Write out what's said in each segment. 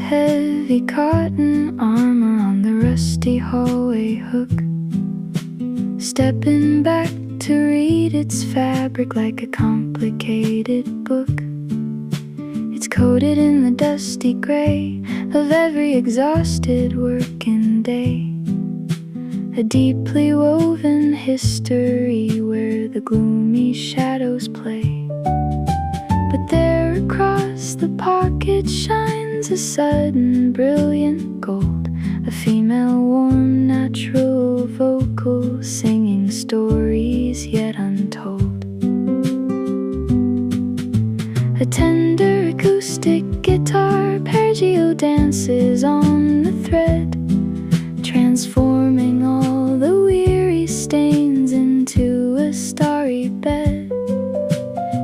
heavy cotton armor on the rusty hallway hook, stepping back to read its fabric like a complicated book. It's coated in the dusty gray of every exhausted working day, a deeply woven history where the gloomy shadows play. But there across the pocket shines a sudden brilliant gold, a female warm natural vocal singing stories yet untold. A tender acoustic guitar arpeggio dances on the thread, transforming all the weary stains into a starry bed.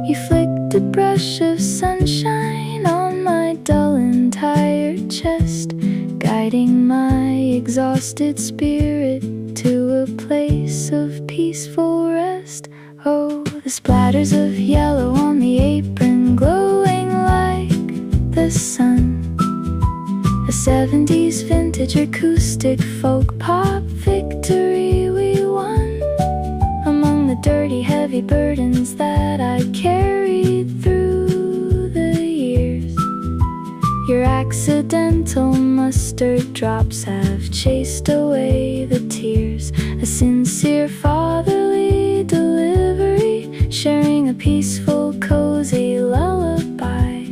You flicked a brush of sunshine on my dull and tired chest, guiding my exhausted spirit to a place of peaceful rest. Oh, the splatters of yellow on the apron glowing like the sun, a 70s vintage acoustic folk pop victory we won. Among the dirty heavy burdens that I carried through the years, your accidental mustard drops have chased away the tears. A sincere fatherly delivery, sharing a peaceful cozy lullaby,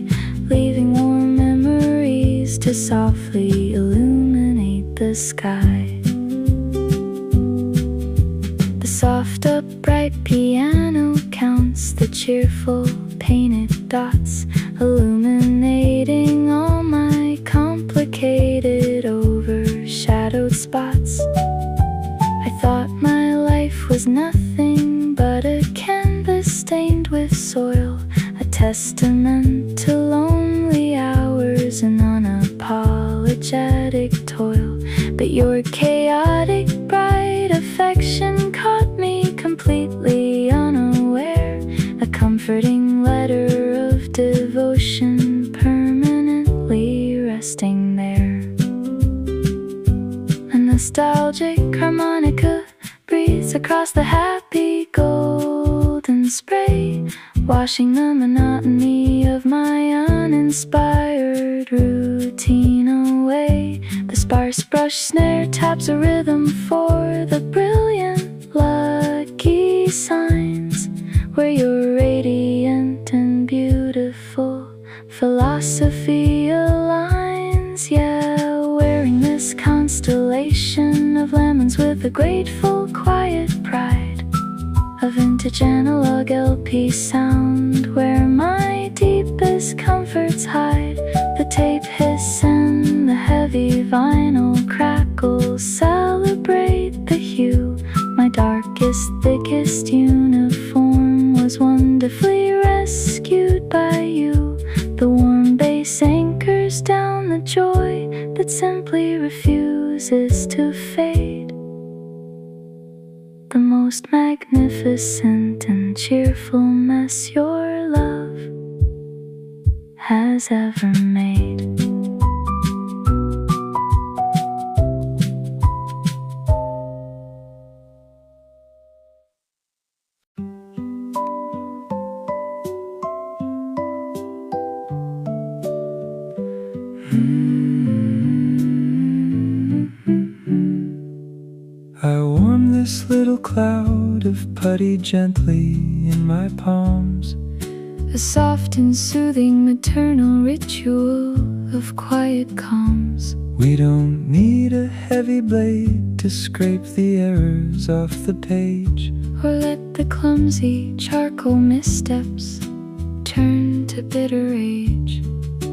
leaving warm memories to softly illuminate the sky. The soft upright piano counts the cheerful painted dots, illuminating all my complicated overshadowed spots. I thought my life was nothing but a canvas stained with soil, a testament to lonely hours and unapologetic toil. But your chaotic bright affection caught me completely unaware, a comforting letter of devotion permanently resting there. A nostalgic harmonica breathes across the happy golden spray, washing the monotony of my uninspired routine away. The sparse brush snare taps a rhythm for the brilliant lucky signs, where your radiant and beautiful philosophy aligns. Yeah, wearing this constellation of lemons with a grateful quiet pride, a vintage analog LP sound where my deepest comforts hide. The tape hiss and the heavy vinyl crackles celebrate the hue. My darkest, thickest uniform was wonderfully rescued by you. The warm bass anchors down the joy that simply refuses to fade. The most magnificent and cheerful mess your love has ever made. I warm this little cloud of putty gently in my palms, a soft and soothing maternal ritual of quiet calms. We don't need a heavy blade to scrape the errors off the page, or let the clumsy charcoal missteps turn to bitter rage.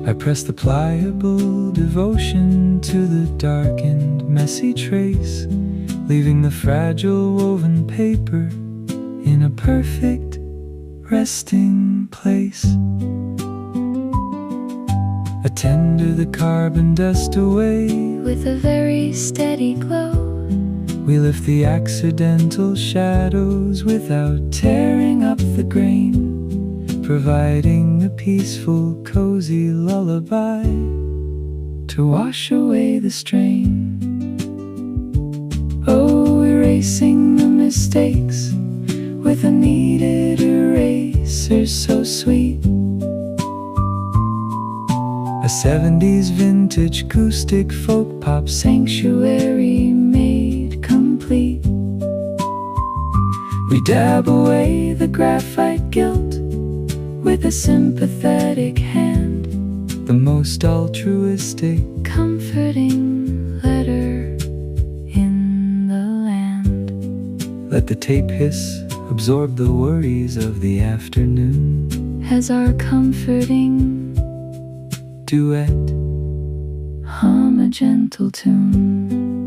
I press the pliable devotion to the dark and messy trace, leaving the fragile woven paper in a perfect resting place. I tender the carbon dust away with a very steady glow. We lift the accidental shadows without tearing up the grain, providing a peaceful, cozy lullaby to to wash away the strain. Oh, erasing the mistakes with a kneaded eraser so sweet. A 70s vintage acoustic folk pop sanctuary made complete. We dab away the graphite guilt with a sympathetic hand, the most altruistic, comforting letter in the land. Let the tape hiss, absorb the worries of the afternoon, as our comforting duet hum a gentle tune.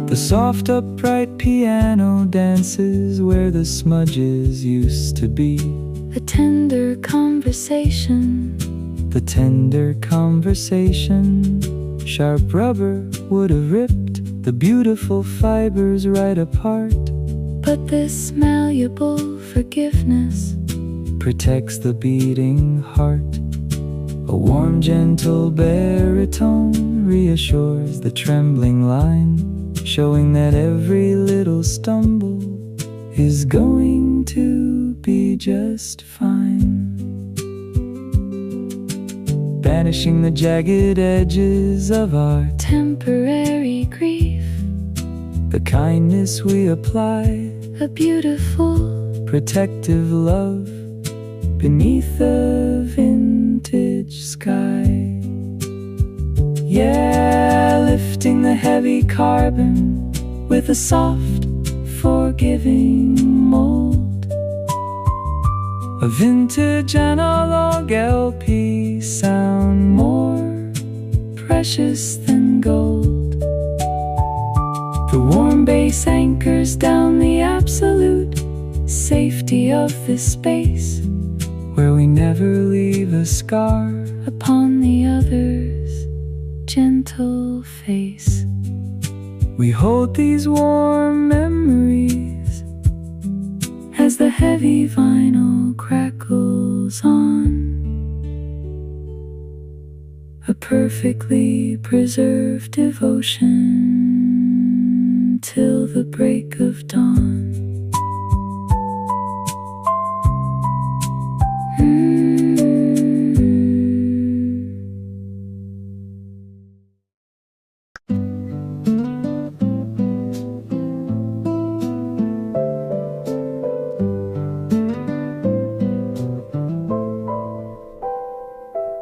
The soft upright piano dances where the smudges used to be. A tender conversation, the tender conversation. Sharp rubber would have ripped the beautiful fibers right apart, but this malleable forgiveness protects the beating heart. A warm, gentle baritone reassures the trembling line, showing that every little stumble is going to be just fine. Banishing the jagged edges of our temporary grief, the kindness we apply, a beautiful, protective love beneath the vintage sky. Yeah, lifting the heavy carbon with a soft, forgiving mold. A vintage analog LP sound more precious than gold. The warm bass anchors down the absolute safety of this space, where we never leave a scar upon the other's gentle face. We hold these warm memories as the heavy vinyl crackles on. A perfectly preserved devotion till the break of dawn.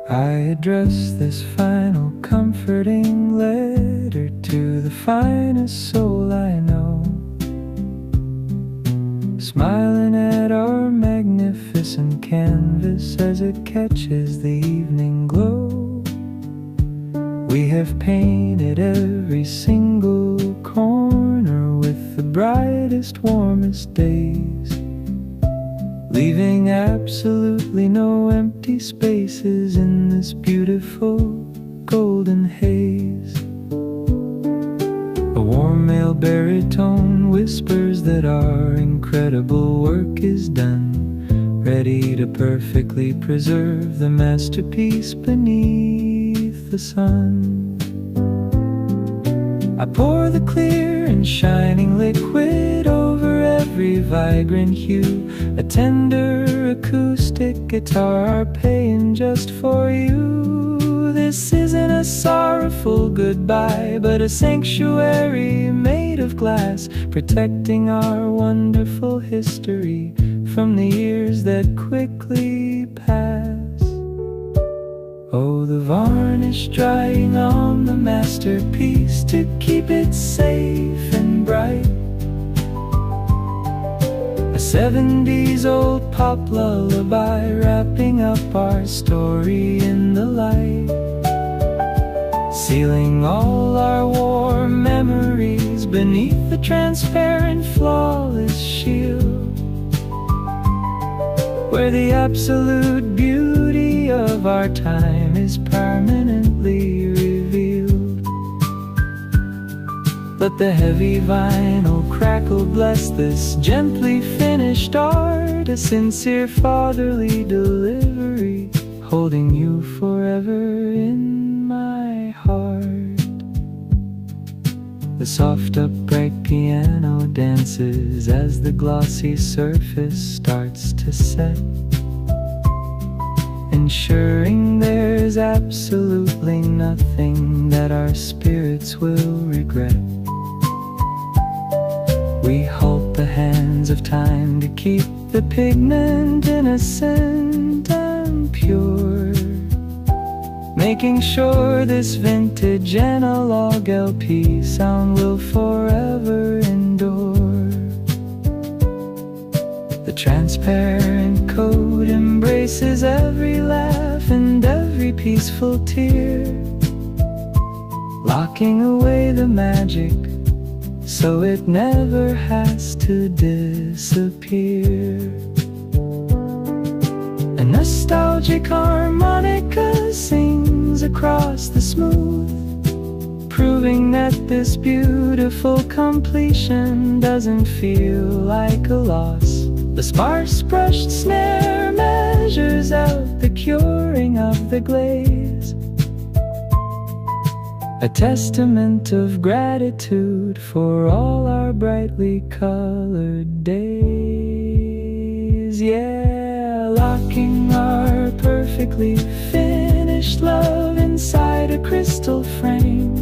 I address this final comforting letter to the finest soul I know, smiling at our magnificent canvas as it catches the evening glow. We have painted every single corner with the brightest, warmest days, leaving absolutely no empty spaces in this beautiful golden haze. A warm male baritone whispers that our incredible work is done, ready to perfectly preserve the masterpiece beneath the sun. I pour the clear and shining liquid over every vibrant hue, a tender acoustic guitar playing just for you. This isn't a sorrowful goodbye, but a sanctuary made of glass, protecting our wonderful history from the years that quickly pass. Oh, the varnish drying on the masterpiece to keep it safe and bright. A 70s old pop lullaby wrapping up our story in the light, sealing all our warm memories beneath the transparent, flawless shield, where the absolute beauty of our time is permanently revealed. Let the heavy vinyl crackle bless this gently finished art, a sincere fatherly delivery, holding you forever in The soft upright piano dances as the glossy surface starts to set, ensuring there's absolutely nothing that our spirits will regret. We halt the hands of time to keep the pigment innocent and pure, making sure this vintage analog LP sound will forever endure. The transparent coat embraces every laugh and every peaceful tear, locking away the magic so it never has to disappear. A nostalgic harmonica sings across the smooth, proving that this beautiful completion doesn't feel like a loss. The sparse brushed snare measures out the curing of the glaze, a testament of gratitude for all our brightly colored days. Yeah, locking our perfectly finished love inside a crystal frame,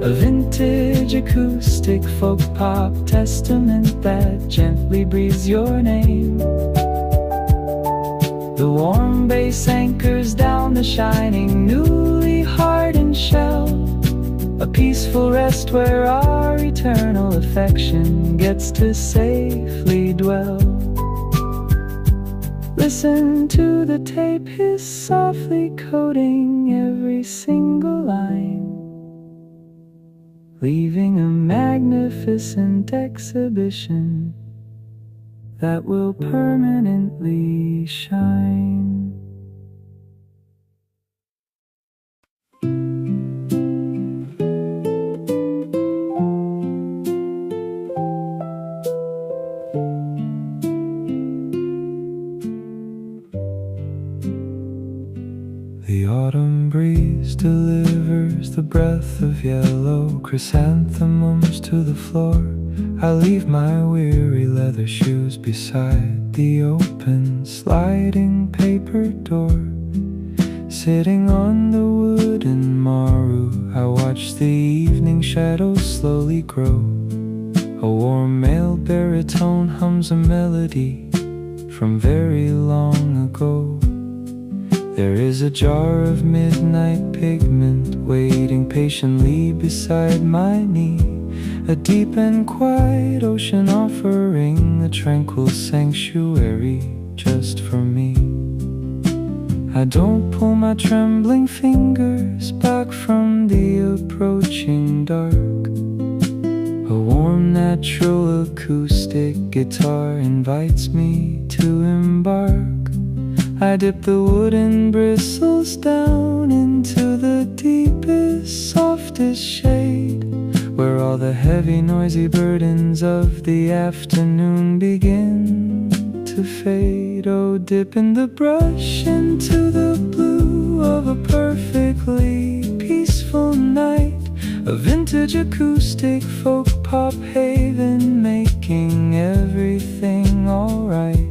a vintage acoustic folk pop testament that gently breathes your name. The warm bass anchors down the shining, newly hardened shell, a peaceful rest where our eternal affection gets to safely dwell. Listen to the tape hiss softly coding every single line, leaving a magnificent exhibition that will permanently shine. The autumn breeze delivers the breath of yellow chrysanthemums to the floor. I leave my weary leather shoes beside the open sliding paper door. Sitting on the wooden maru, I watch the evening shadows slowly grow. A warm male baritone hums a melody from very long ago. There is a jar of midnight pigment waiting patiently beside my knee, a deep and quiet ocean offering a tranquil sanctuary just for me. I don't pull my trembling fingers back from the approaching dark. A warm natural acoustic guitar invites me to embark. I dip the wooden bristles down into the deepest, softest shade, where all the heavy, noisy burdens of the afternoon begin to fade. Oh, dipping the brush into the blue of a perfectly peaceful night, a vintage acoustic folk pop haven, making everything alright.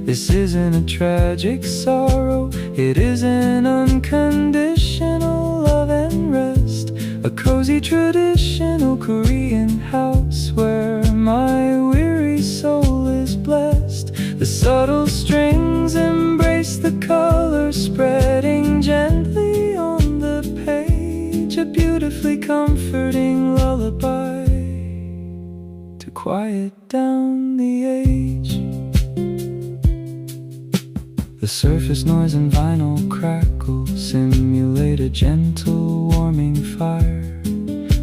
This isn't a tragic sorrow, it is an unconditional love and rest, a cozy traditional Korean house where my weary soul is blessed. The subtle strings embrace the colors spreading gently on the page, a beautifully comforting lullaby to quiet down the age. The surface noise and vinyl crackle simulate a gentle warming fire,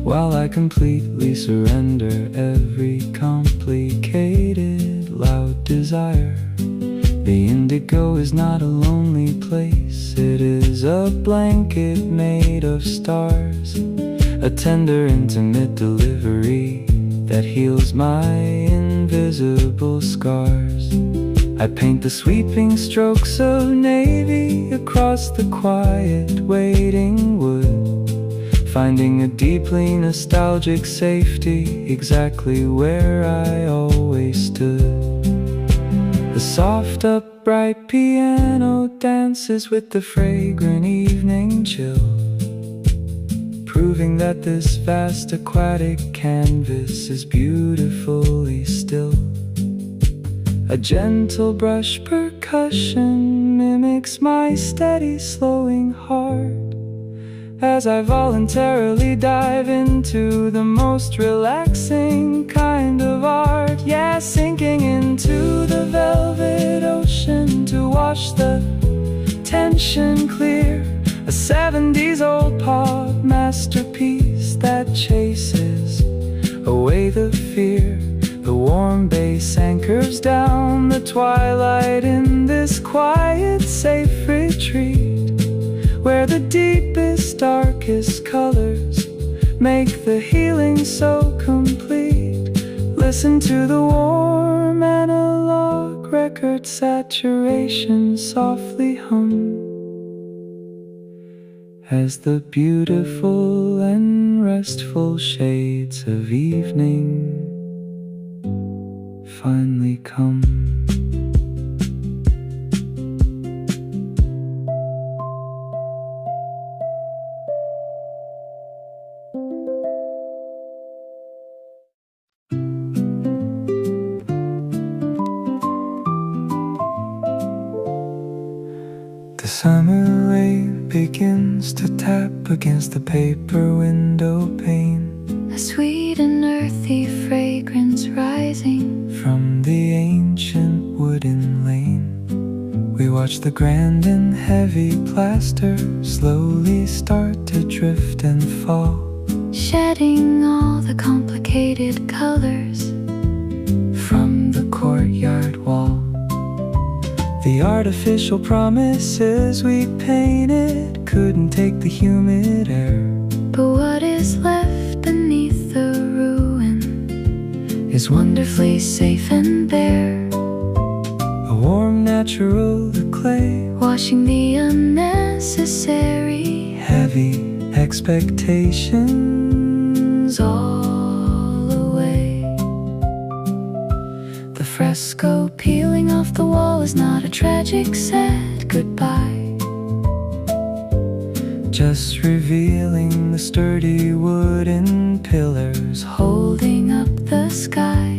while I completely surrender every complicated loud desire. The Indigo is not a lonely place, it is a blanket made of stars, a tender intimate delivery that heals my invisible scars. I paint the sweeping strokes of navy across the quiet waiting wood, finding a deeply nostalgic safety exactly where I always stood. The soft upright piano dances with the fragrant evening chill, proving that this vast aquatic canvas is beautifully still. A gentle brush percussion mimics my steady slowing heart as I voluntarily dive into the most relaxing kind of art. Yeah, sinking into the velvet ocean to wash the tension clear. A 70s old pop masterpiece that chases away the fear. The warm bass anchors down the twilight in this quiet, safe retreat, where the deepest, darkest colors make the healing so complete. Listen to the warm analog record saturation softly hum as the beautiful and restful shades of evening finally come. The summer rain begins to tap against the paper window pane, a sweet and earthy fragrance rising from the ancient wooden lane. We watch the grand and heavy plaster slowly start to drift and fall, shedding all the complicated colors from the courtyard wall. The artificial promises we painted couldn't take the humid air, but what is left beneath the ruin is wonderfully safe and bare. A warm natural clay, washing the unnecessary heavy expectations all away. The fresco peeling off the wall is not a tragic sad goodbye, just revealing the sturdy wooden pillars holding up the sky.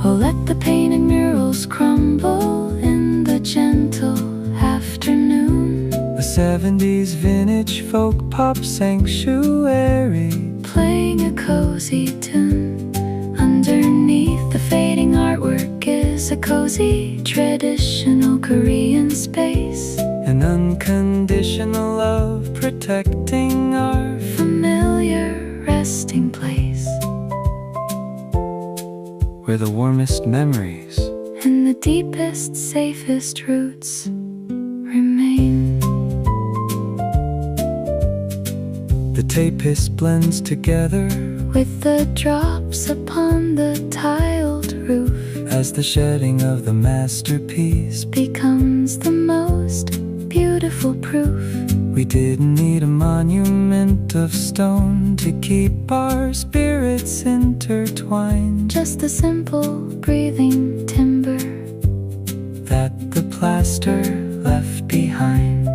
Oh, let the painted murals crumble in the gentle afternoon. A 70s vintage folk pop sanctuary, playing a cozy tune. Underneath the fading artwork is a cozy traditional Korean space, an unconditional love protecting our familiar resting place, where the warmest memories and the deepest, safest roots remain. The tapist blends together with the drops upon the tiled roof as the shedding of the masterpiece becomes the most beautiful proof. We didn't need a monument of stone to keep our spirits intertwined, just the simple breathing timber that the plaster left behind.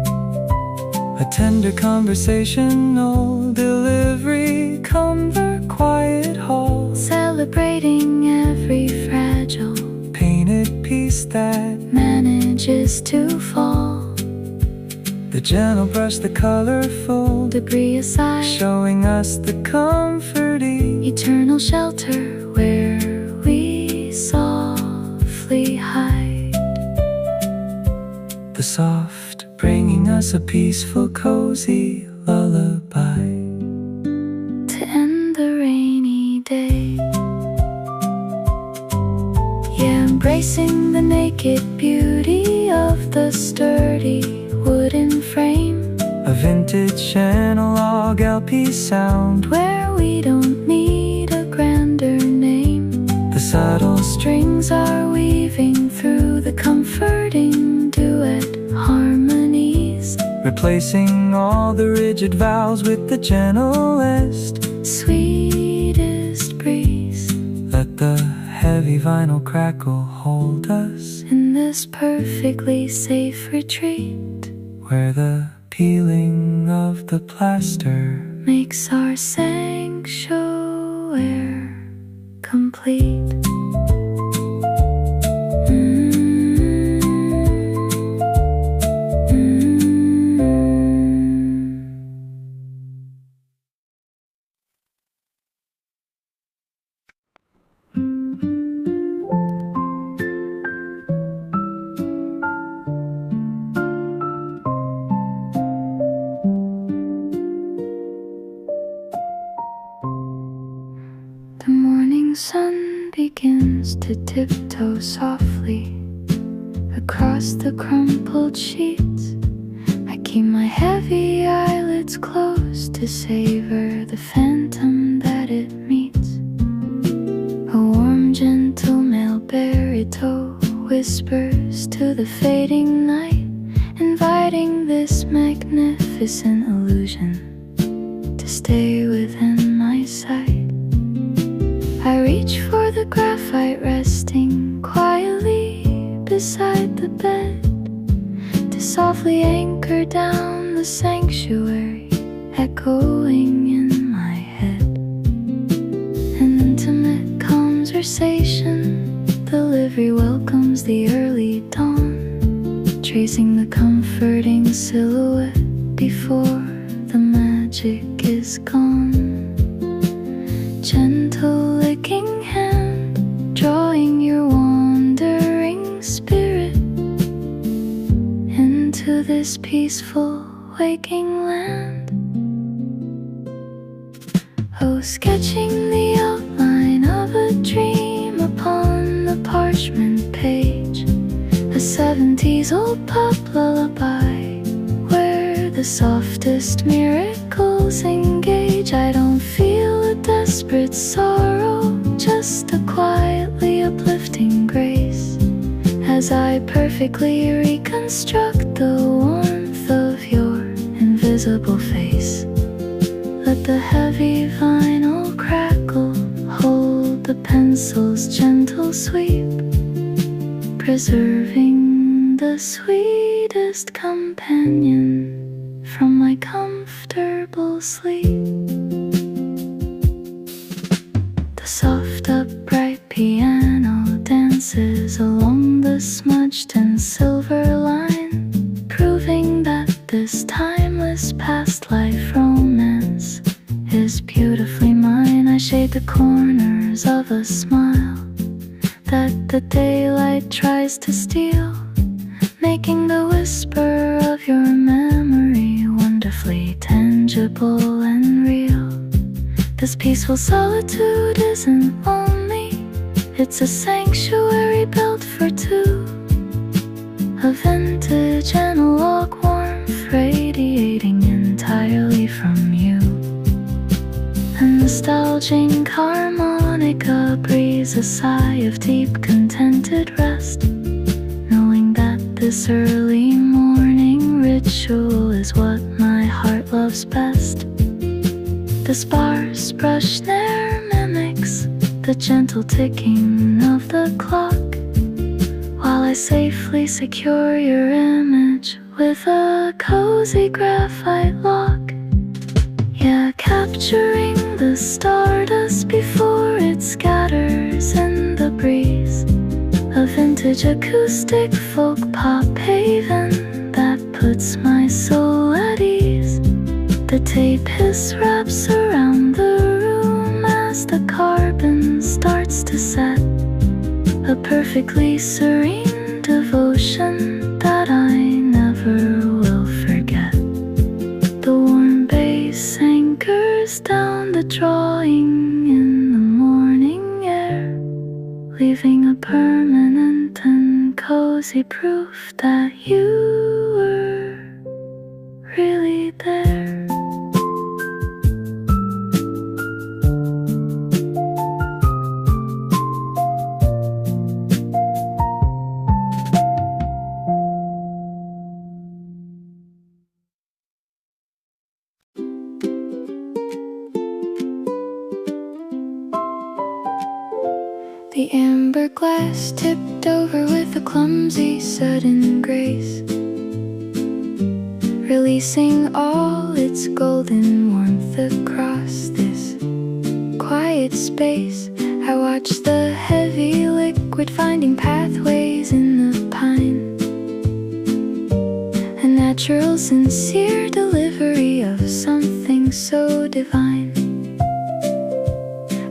A tender conversational delivery, comfort, quiet hall, celebrating every fragile painted piece that manages to fall. The gentle brush, the colorful debris aside, showing us the comforting eternal shelter where we softly hide. The soft bringing us a peaceful, cozy lullaby to end the rainy day. Yeah, embracing the naked beauty of the sturdy wooden frame, a vintage analog LP sound where we don't need a grander name. The subtle strings are weaving through the comforting duet harmonies, replacing all the rigid vowels with the gentlest, sweetest breeze. Let the heavy vinyl crackle hold us in this perfectly safe retreat, where the peeling of the plaster makes our sanctuary complete. The morning sun begins to tiptoe softly across the crumpled sheets. I keep my heavy eyelids closed to savor the phantom that it meets. A warm, gentle male baritone whispers to the fading night, inviting this magnificent illusion to stay within my sight. I reach for the graphite resting quietly beside the bed, to softly anchor down the sanctuary echoing in my head. An intimate conversation, the livery welcomes the early dawn, tracing the comforting silhouette before the magic is gone. Gentle licking hand, drawing your wandering spirit into this peaceful waking land. Oh, sketching the outline of a dream upon the parchment page, a 70s old pop lullaby where the softest miracles engage. I don't feel a desperate sorrow, just a quietly uplifting grace, as I perfectly reconstruct the warmth of your invisible face. Let the heavy vinyl crackle hold the pencil's gentle sweep, preserving the sweetest companion from my comfortable sleep. The soft upright piano dances along the smudged and silver line, proving that this timeless past life romance is beautifully mine. I shade the corners of a smile that the daylight tries to steal, making the whisper of your memory wonderfully tangible and real. This peaceful solitude isn't lonely, it's a sanctuary built for two, a vintage analog warmth radiating entirely from you. A nostalgic harmonica breathes a sigh of deep contented rest, knowing that this early morning ritual is what my heart loves best. The sparse brush snare mimics the gentle ticking of the clock, while I safely secure your image with a cozy graphite lock. Yeah, capturing the stardust before it scatters in the breeze, a vintage acoustic folk pop haven that puts my soul at ease. The tape hiss wraps around the room as the carbon starts to set, a perfectly serene devotion that I never will forget. The warm bass anchors down the drawing in the morning air, leaving a permanent and cozy proof that you were really there. The amber glass tipped over with a clumsy sudden grace, releasing all its golden warmth across this quiet space. I watch the heavy liquid finding pathways in the pine, a natural, sincere delivery of something so divine.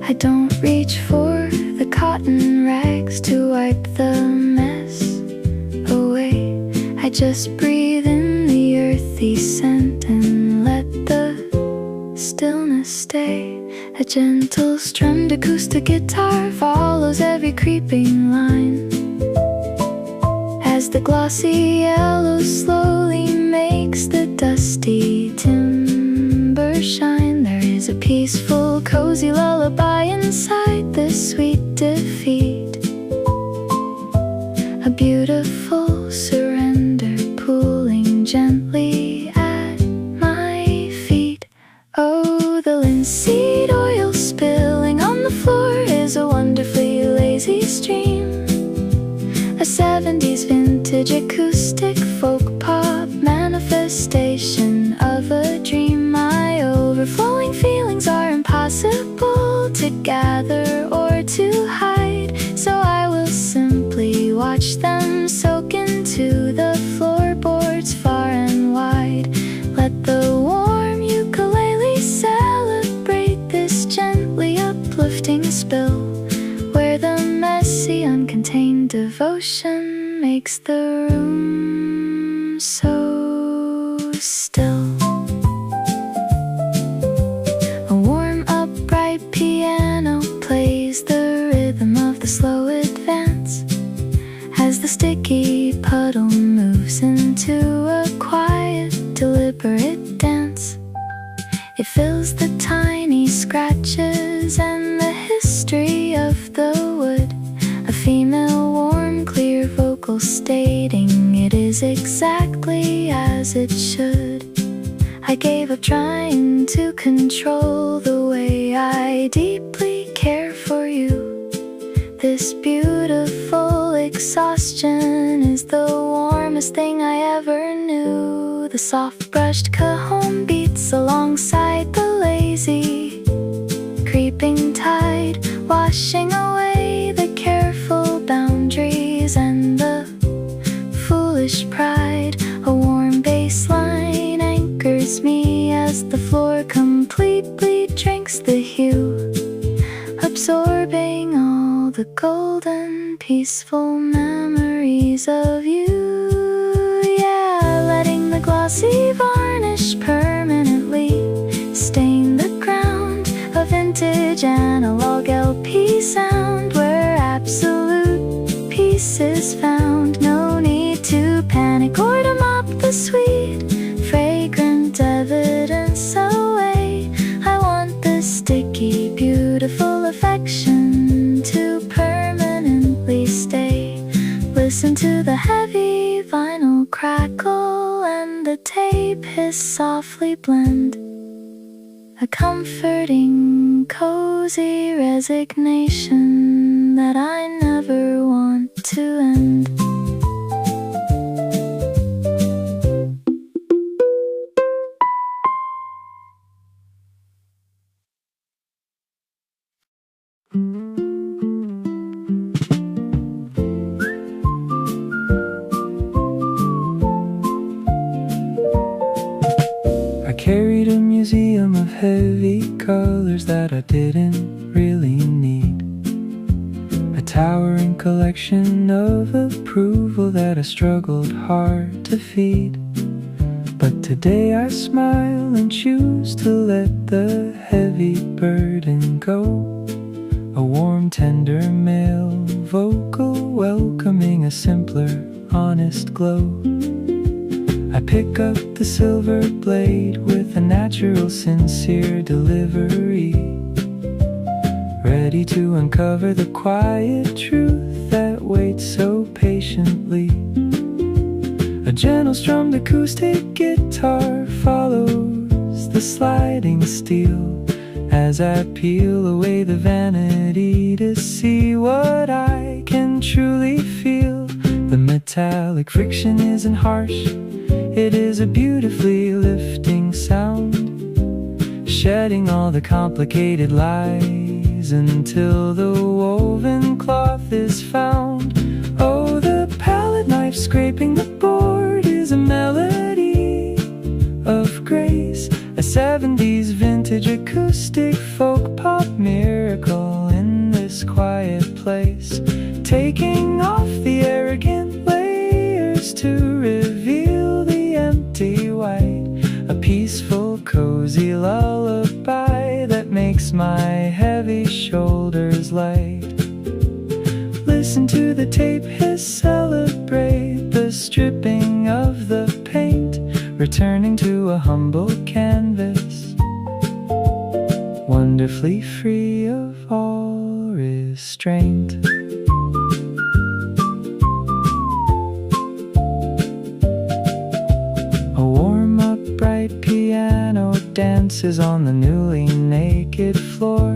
I don't reach for the cotton rags to wipe the mess away. I just breathe in the earthy scent and let the stillness stay. A gentle strummed acoustic guitar follows every creeping line, as the glossy yellow slowly makes the dusty timber shine. There is a peaceful, cozy lullaby inside this sweet defeat, a beautiful surrender pooling gently at my feet. Oh, the linseed oil spilling on the floor is a wonderfully lazy stream, a 70s vintage acoustic folk pop manifestation of a dream. My overflowing feelings are impossible to gather or to hide, so I will simply watch them soak into the floorboards far and wide. Let the warm ukulele celebrate this gently uplifting spill, where the messy, uncontained devotion makes the room so still. A warm, upright piano plays the rhythm of the slow advance, as the sticky puddle moves into a quiet, deliberate dance. It fills the tiny scratches and the history of the wood, a female warm, clear vocal stating it is exactly as it should. I gave up trying to control the way I deeply care for you. This beautiful exhaustion is the warmest thing I ever knew. The soft brushed cajon beats alongside the lazy creeping tide, washing away the careful boundaries and the foolish pride. A warm bass line anchors me as the floor completely drinks the hue, absorbing all the golden, peaceful memories of you. Yeah, letting the glossy varnish permanently stain the ground, a vintage analog LP sound where absolute peace is found. No need to panic or to mop the sweet, fragrant evidence away. I want the sticky, beautiful affection to permanently stay. Listen to the heavy vinyl crackle and the tape hiss softly blend, a comforting, cozy resignation that I never want to end. I carried a museum of heavy colors that I didn't really need, a towering collection of approval that I struggled hard to feed. But today I smile and choose to let the heavy burden go, a warm, tender male vocal welcoming a simpler, honest glow. I pick up the silver blade with a natural, sincere delivery, ready to uncover the quiet truth that waits so patiently. A gentle strummed acoustic guitar follows the sliding steel, as I peel away the vanity to see what I can truly feel. The metallic friction isn't harsh, it is a beautifully lifting sound, shedding all the complicated lies until the woven cloth is found. Oh, the palette knife scraping the board is a melody of grace, a 70s vintage acoustic folk pop miracle in this quiet place, taking off the arrogant layers to reveal the empty white, a peaceful, cozy lullaby that makes my heavy shoulders light. Listen to the tape hiss, celebrate the stripping of the paint, returning to a humble canvas, wonderfully free of all restraint. A warm-up bright piano dances on the newly naked floor,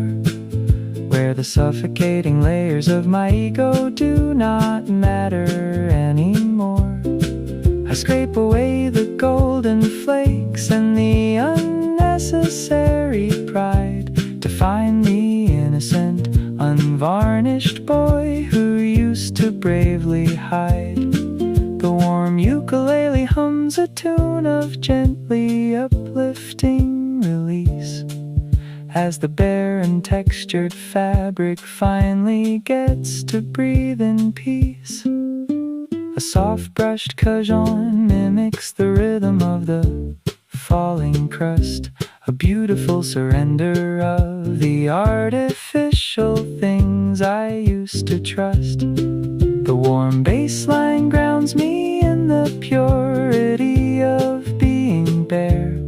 where the suffocating layers of my ego do not matter anymore. I scrape away the golden flakes and the unnecessary pride to find the innocent, unvarnished boy who used to bravely hide. The warm ukulele hums a tune of gently uplifting release, as the bare and textured fabric finally gets to breathe in peace. A soft brushed cajon mimics the rhythm of the falling crust, a beautiful surrender of the artificial things I used to trust. The warm bass line grounds me in the purity of being bare,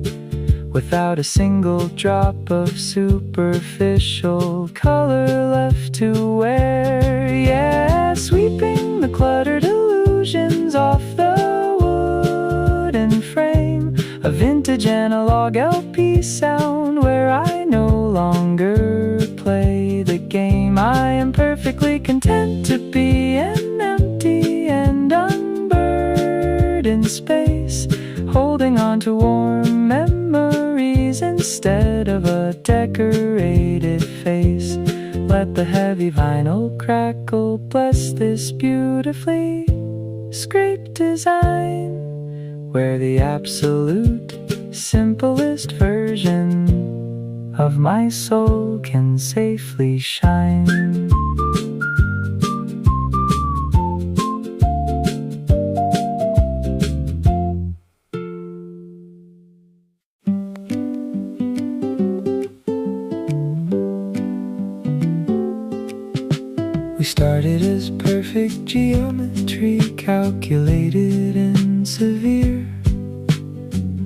without a single drop of superficial color left to wear. Yeah, sweeping the cluttered illusions off the wooden frame, a vintage analog LP sound where I no longer play the game. I am perfectly content to be an empty and unburdened space, holding on to warm memories instead of a decorated face. Let the heavy vinyl crackle bless this beautifully scraped design, where the absolute simplest version of my soul can safely shine. We started as perfect geometry, calculated and severe,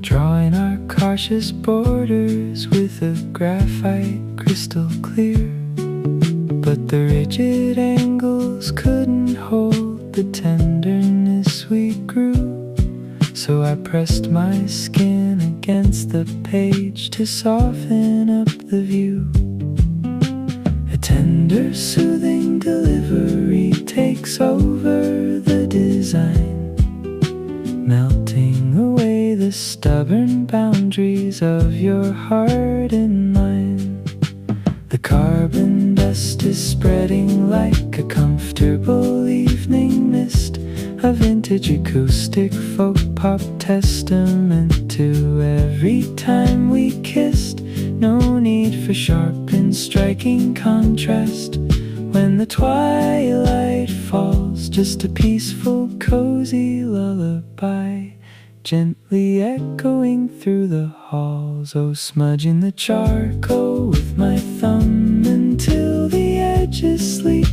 drawing our cautious borders with a graphite crystal clear. But the rigid angles couldn't hold the tenderness we grew, so I pressed my skin against the page to soften up the view. A tender, soothing delivery takes over the design, melting away the stubborn boundaries of your heart and mine. The carbon dust is spreading like a comfortable evening mist, a vintage acoustic folk pop testament to every time we kissed. No need for sharp and striking contrast when the twilight falls, just a peaceful, cozy lullaby gently echoing through the halls. Oh, smudging the charcoal with my thumb until the edges sleep,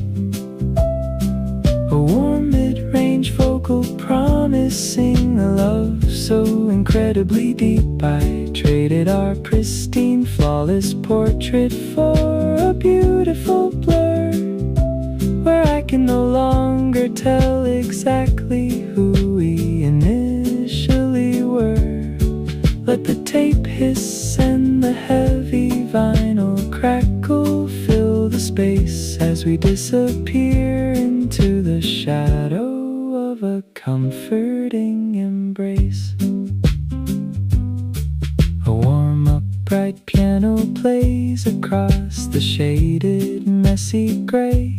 a warm mid-range vocal promising a love so incredibly deep. I traded our pristine, flawless portrait for a beautiful blur, where I can no longer tell exactly who we initially were. Let the tape hiss and the heavy vinyl crackle fill the space as we disappear into the shadow of a comforting embrace. A warm, upright piano plays across the shaded, messy gray,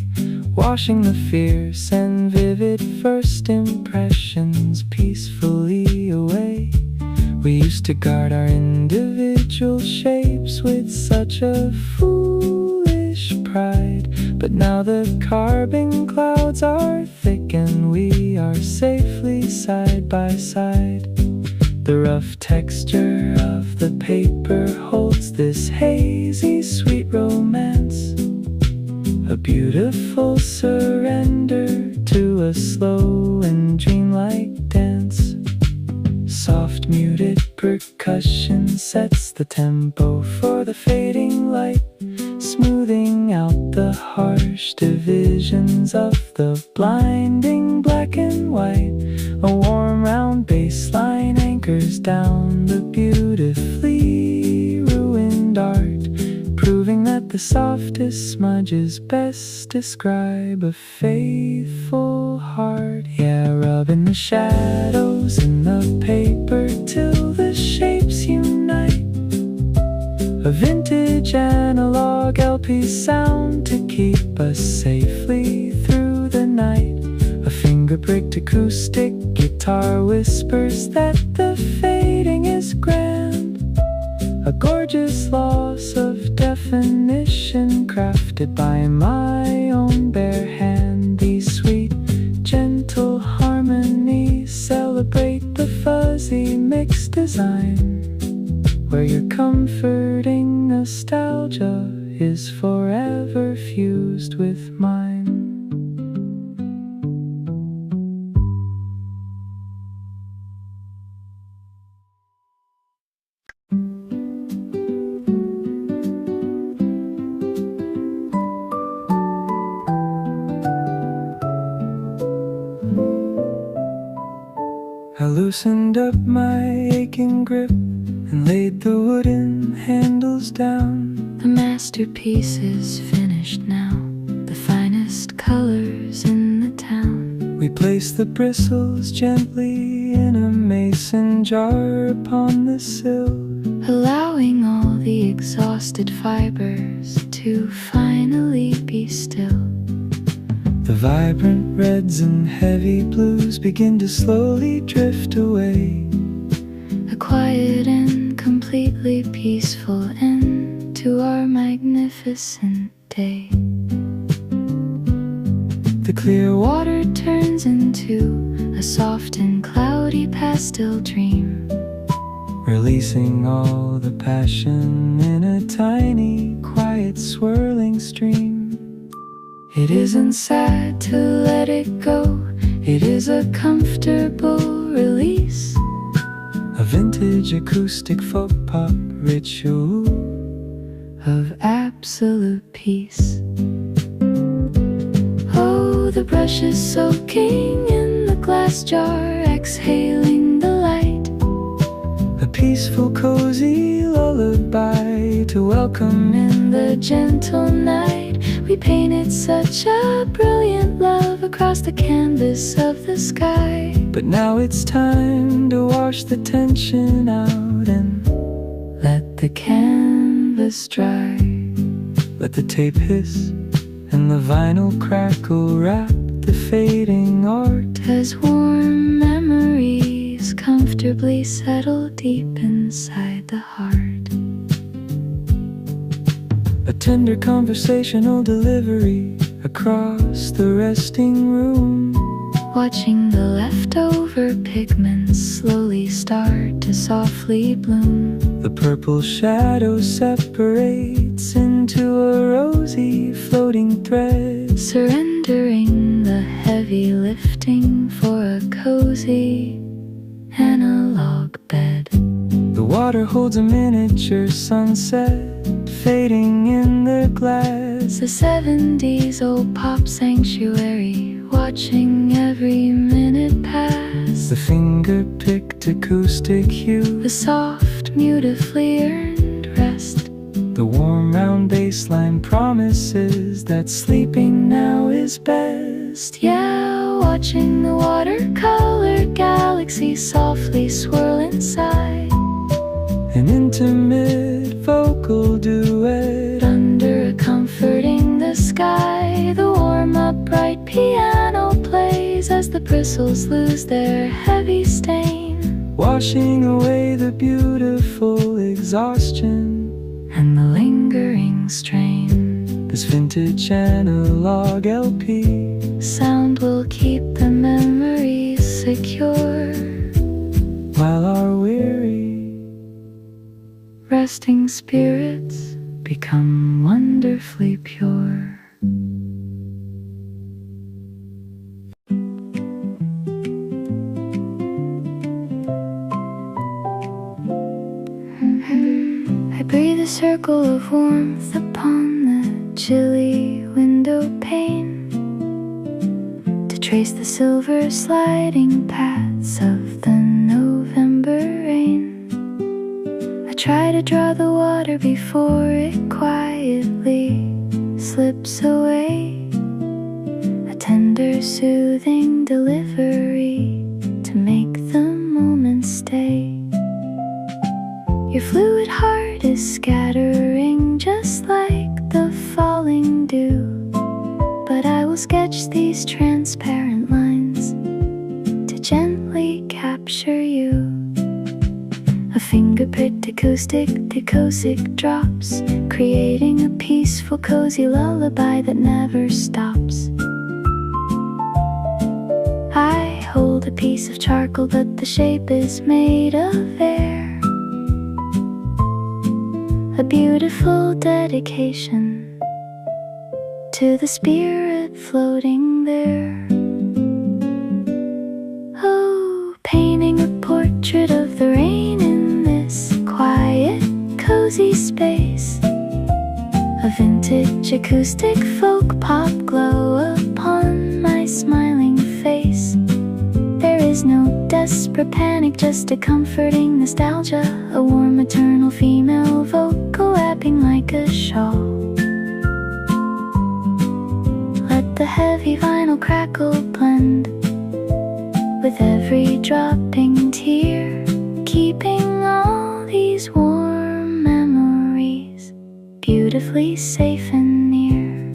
washing the fierce and vivid first impressions peacefully away. We used to guard our individual shapes with such a foolish pride, but now the carbon clouds are thick and we are safely side by side. The rough texture of the paper holds this hazy, sweet romance, a beautiful surrender to a slow and dreamlike dance. Soft muted percussion sets the tempo for the fading light, smoothing out the harsh divisions of the blinding black and white. A warm round bass line anchors down the beautifully ruined art, proving that the softest smudges best describe a faithful heart. Yeah, rubbing the shadows in the paper till the shapes unite. A vintage analog LP sound to keep us safely through the night. A finger-pricked acoustic guitar whispers that the fading is grand, a gorgeous loss of definition crafted by my own bare hand. These sweet, gentle harmonies celebrate the fuzzy mixed design, where your comforting nostalgia is forever fused with mine. I loosened up my aching grip and laid the wooden handles down. The masterpiece is finished now, the finest colors in the town. We placed the bristles gently in a mason jar upon the sill, allowing all the exhausted fibers to finally be still. The vibrant reds and heavy blues begin to slowly drift away, a quiet and completely peaceful end to our magnificent day. The clear Water turns into a soft and cloudy pastel dream, releasing all the passion in a tiny, quiet, swirling stream. It isn't sad to let it go, it is a comfortable release, a vintage acoustic folk pop ritual of absolute peace. Oh, the brush is soaking in the glass jar, exhaling the light, a peaceful, cozy lullaby to welcome in the gentle night. We painted such a brilliant love across the canvas of the sky. But now it's time to wash the tension out and let the canvas dry. Let the tape hiss and the vinyl crackle wrap the fading art, as warm memories comfortably settle deep inside the heart. A tender conversational delivery across the resting room, watching the leftover pigments slowly start to softly bloom. The purple shadow separates into a rosy floating thread, surrendering the heavy lifting for a cozy analog bed. The water holds a miniature sunset fading in the glass, the 70s old pop sanctuary, watching every minute pass. The finger-picked acoustic hue, the soft, beautifully earned rest, The warm round baseline promises that sleeping now is best. Yeah, watching the watercolor galaxy softly swirl inside. An intimate vocal duet Under a comforting the sky. The warm upright piano plays as the bristles lose their heavy stain, washing away the beautiful exhaustion and the lingering strain. This vintage analog LP sound will keep the memories secure, while our weary resting spirits become wonderfully pure. I breathe a circle of warmth upon the chilly window pane, to trace the silver sliding paths of the November rain. I try to draw the water before it quietly slips away, a tender soothing delivery to make the moment stay. Your fluid heart is scattering just like the falling dew, but I will sketch these transparent lines to gently capture you. A finger-pricked acoustic drops, creating a peaceful, cozy lullaby that never stops. I hold a piece of charcoal, but the shape is made of air, a beautiful dedication to the spirit floating there. Oh, painting a portrait of the rain in this quiet, cozy space. A vintage acoustic folk pop glow upon my smiling face. There is no desperate panic, just a comforting nostalgia, a warm maternal female vocal wrapping like a shawl. Let the heavy vinyl crackle blend with every dropping tear, keeping all these warm memories beautifully safe and near.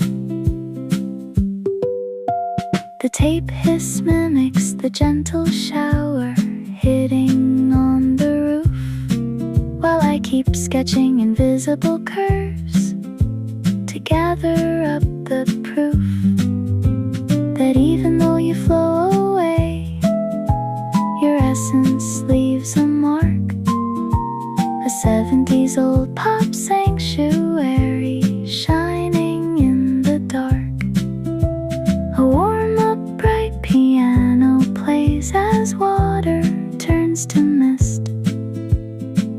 The tape hiss mimics the gentle shower hitting on the roof, while I keep sketching invisible curves to gather up the proof that even though you flow away, your essence leaves a mark. A 70s old pop sanctuary shining in the dark. A warm upright piano plays as water turns to mist,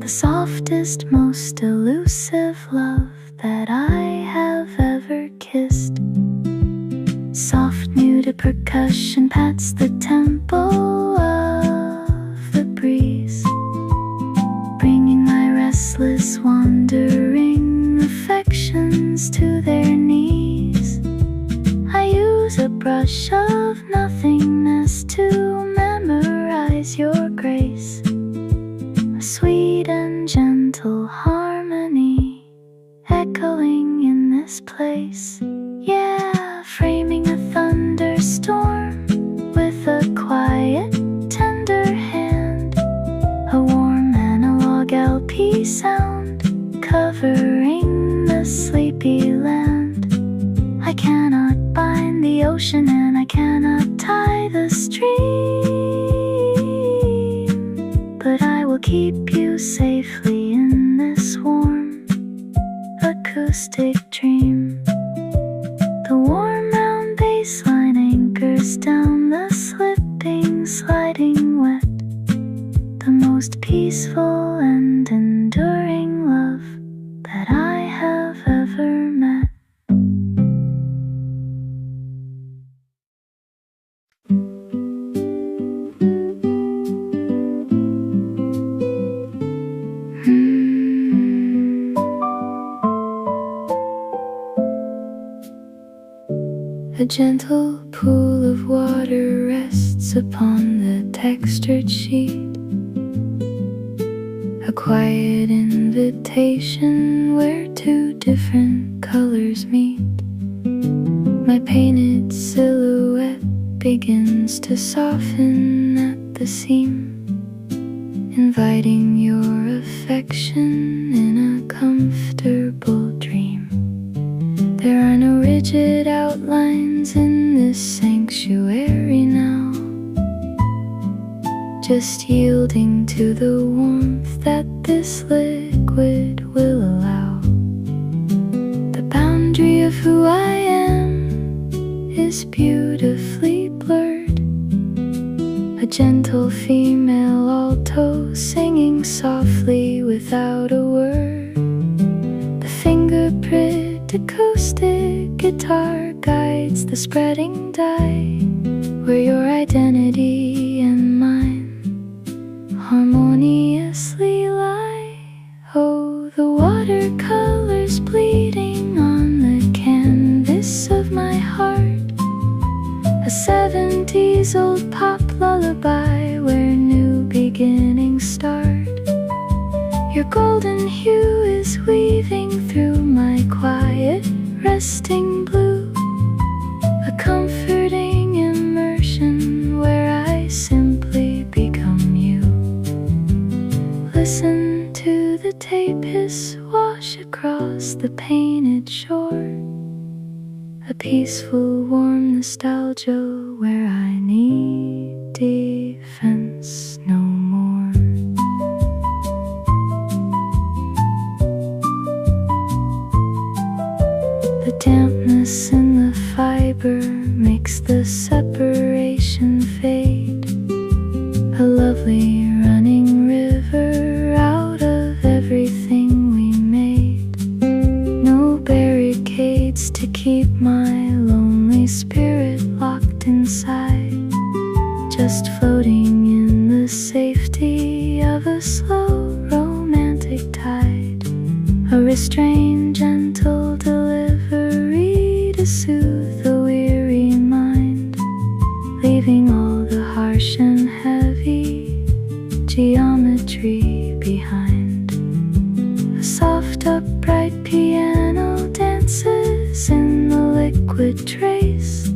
the softest, most elusive love that I have ever kissed. Soft muted percussion pats the tempo of the breeze, bringing my restless wandering affections to their knees. I use a brush of nothingness to memorize your grace, a sweet and gentle harmony echoing in this place. Yeah, framing a thunderstorm with a quiet, tender hand, a warm analog LP sound covering the sleepy land. I cannot bind the ocean and I cannot tie the stream, but I will keep you safely in this warm acoustic dream. The warm round baseline anchors down the slipping, sliding wet, the most peaceful and enduring love that I have ever met. A gentle pool of water rests upon the textured sheet, a quiet invitation where two different colors meet. My painted silhouette begins to soften at the seam, inviting your affection in a comfortable dream. There are no rigid outlines in this sanctuary now, just yielding to the warmth that this liquid will allow. The boundary of who I am is beautifully blurred, a gentle female alto singing softly without a word. The fingerprint acoustic guitar guides the spreading dye, where your identity and mine harmoniously lie. Oh, the watercolors bleeding on the canvas of my heart, a 70s old pop lullaby where new beginnings start. Your golden hue is weaving through my quiet, resting blue, a comforting immersion where I simply become you. Listen to the tape hiss wash across the painted shore, a peaceful, warm nostalgia where I need defense no more. The dampness in the fiber makes the separation fade, a lovely running river out of everything we made. No barricades to keep my lonely spirit locked inside, just floating in the safety of a slow romantic tide, a restrained gentle delivery to soothe the weary mind, leaving all the harsh and heavy geometry behind. A soft upright piano dances in the liquid trace,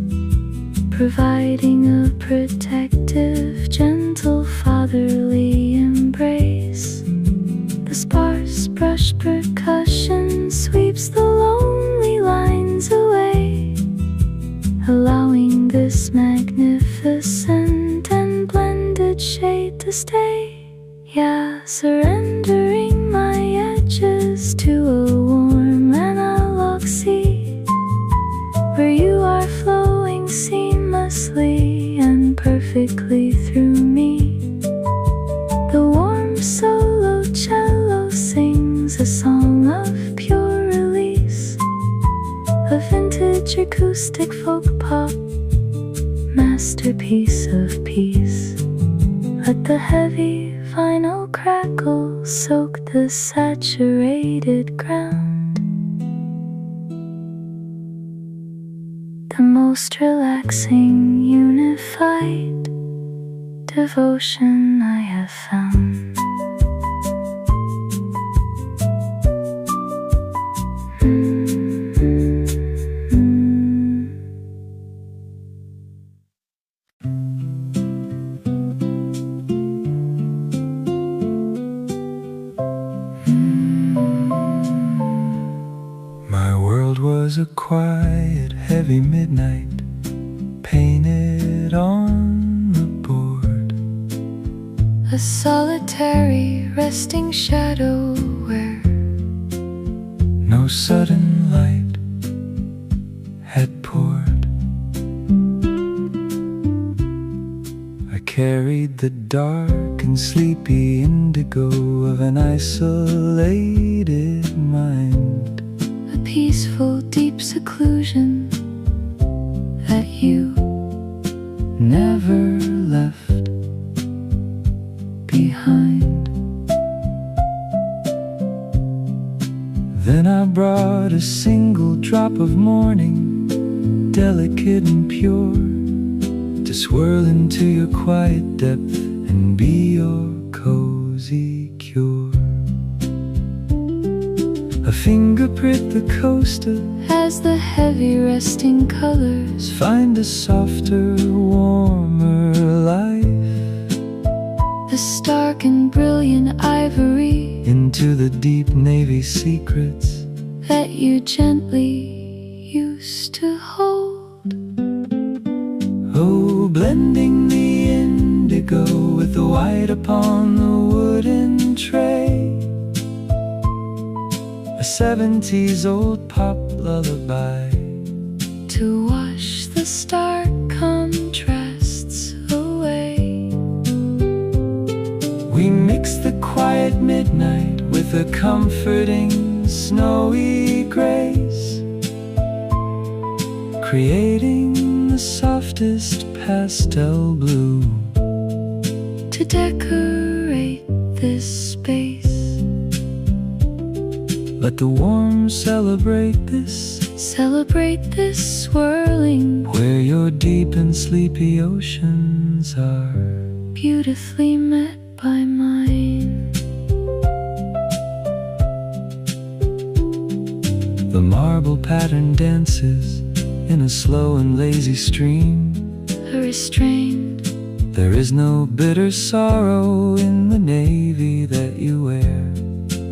providing a protective, gentle, fatherly embrace. The sparse brush percussion sweeps the lonely lines away, allowing this magnificent and blended shade to stay. Yeah, surrendering my edges to a warm analog sea, where you are flowing seamlessly and perfectly through me. The warm solo cello sings a song of pure release, a vintage acoustic folk pop masterpiece of peace. Let the heavy vinyl crackle soak the saturated ground, the most relaxing, unified devotion I have found. Was a quiet, heavy midnight, painted on the board, a solitary resting shadow where no sudden light had poured. I carried the dark and sleepy indigo of an isolated mind, peaceful, deep seclusion that you never left behind. Then I brought a single drop of morning delicate and pure, to swirl into your quiet depth and be your cozy cure. A finger prick the coaster as the heavy resting colors find a softer, warmer life. the stark and brilliant ivory Into the deep navy secrets that you gently used to hold. Oh, blending the indigo with the white upon the wooden tray, a 70s old pop lullaby to wash the stark contrasts away. We mix the quiet midnight with a comforting snowy grace, creating the softest pastel blue to decorate this space. Let the warmth celebrate this swirling where your deep and sleepy oceans are beautifully met by mine. The marble pattern dances in a slow and lazy stream, Restrained, there is no bitter sorrow in the navy that you wear,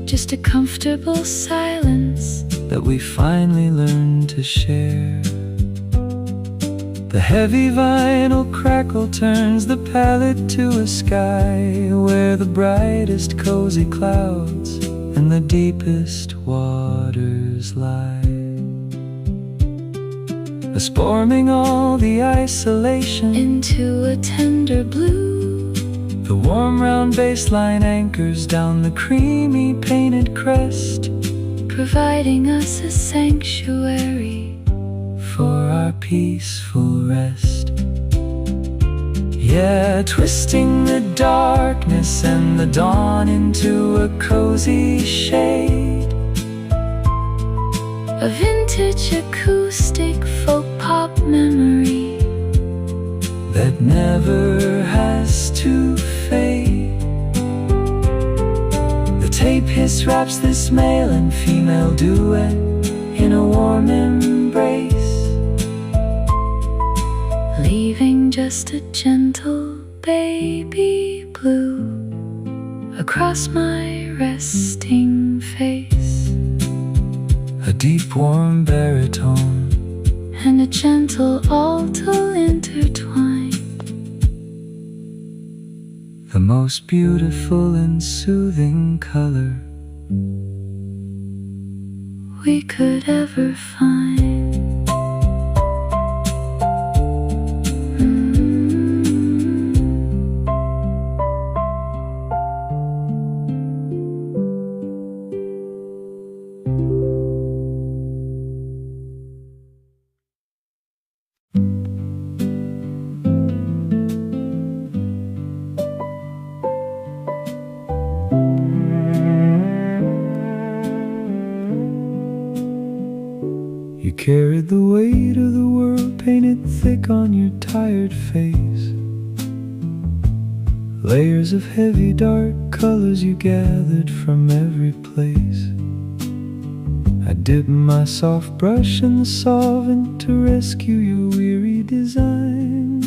just a comfortable silence that we finally learned to share. The heavy vinyl crackle turns the palette to a sky where the brightest cozy clouds and the deepest waters lie, forming all the isolation into a tender blue. The warm round baseline anchors down the creamy painted crest, providing us a sanctuary for our peaceful rest. Yeah, twisting the darkness and the dawn into a cozy shade, a vintage acoustic folk pop memory that never has to fade. The tape hiss wraps this male and female duet in a warm embrace, leaving just a gentle baby blue across my resting face, a deep warm baritone and a gentle alto intertwined, the most beautiful and soothing color we could ever find. You carried the weight of the world painted thick on your tired face, layers of heavy dark colors you gathered from every place. I dipped my soft brush in the solvent to rescue your weary design,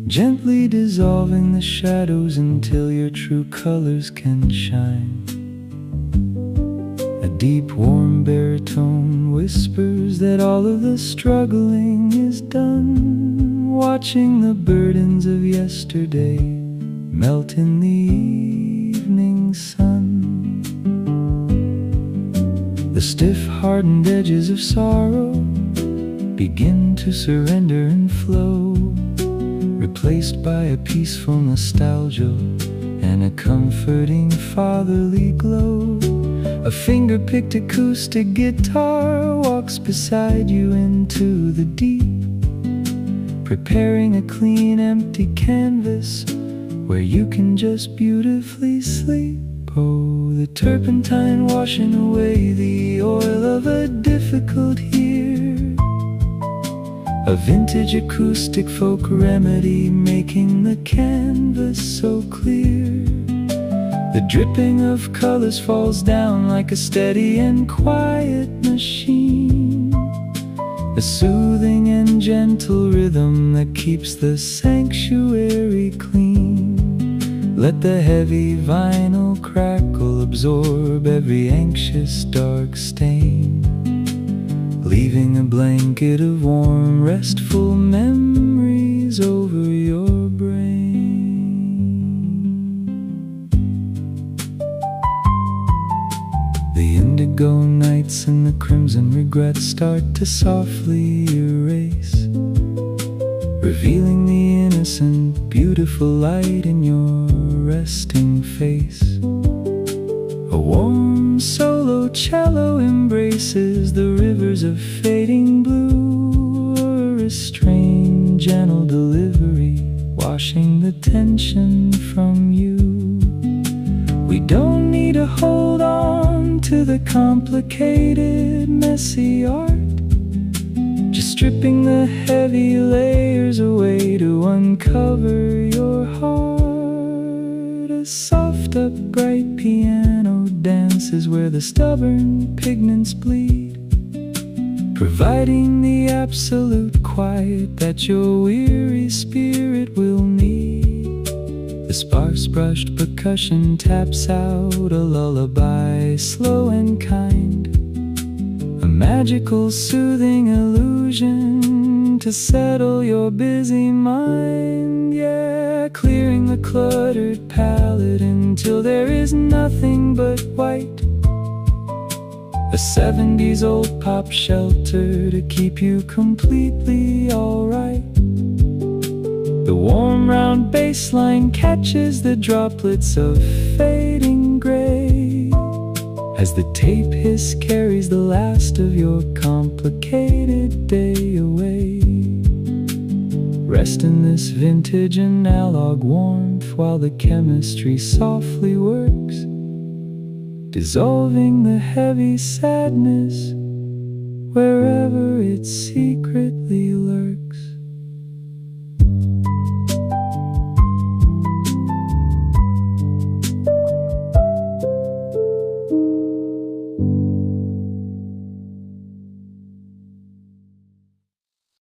gently dissolving the shadows until your true colors can shine. A deep warm baritone whispers that all of the struggling is done, watching the burdens of yesterday melt in the evening sun. The stiff hardened edges of sorrow begin to surrender and flow, replaced by a peaceful nostalgia and a comforting fatherly glow. A finger-picked acoustic guitar walks beside you into the deep, preparing a clean, empty canvas where you can just beautifully sleep. Oh, the turpentine washing away the oil of a difficult year, A vintage acoustic folk remedy, making the canvas so clear. The dripping of colors falls down like a steady and quiet machine, a soothing and gentle rhythm that keeps the sanctuary clean. Let the heavy vinyl crackle absorb every anxious dark stain, leaving a blanket of warm, restful memories over your brain. The indigo nights and the crimson regrets start to softly erase, revealing the innocent, beautiful light in your resting face. A warm solo cello embraces the rivers of fading blue, or a restrained, gentle delivery, washing the tension from you. We don't need to hold on to the complicated, messy art, just stripping the heavy layers away to uncover your heart. A soft, upright piano dances where the stubborn pigments bleed, providing the absolute quiet that your weary spirit will need. The sparse-brushed percussion taps out a lullaby, slow and kind, a magical, soothing illusion to settle your busy mind. Yeah, clearing the cluttered palette until there is nothing but white. A 70s old pop shelter to keep you completely alright. The warm round bass line catches the droplets of fading gray, as the tape hiss carries the last of your complicated day away. Rest in this vintage analog warmth while the chemistry softly works, dissolving the heavy sadness wherever it secretly lurks.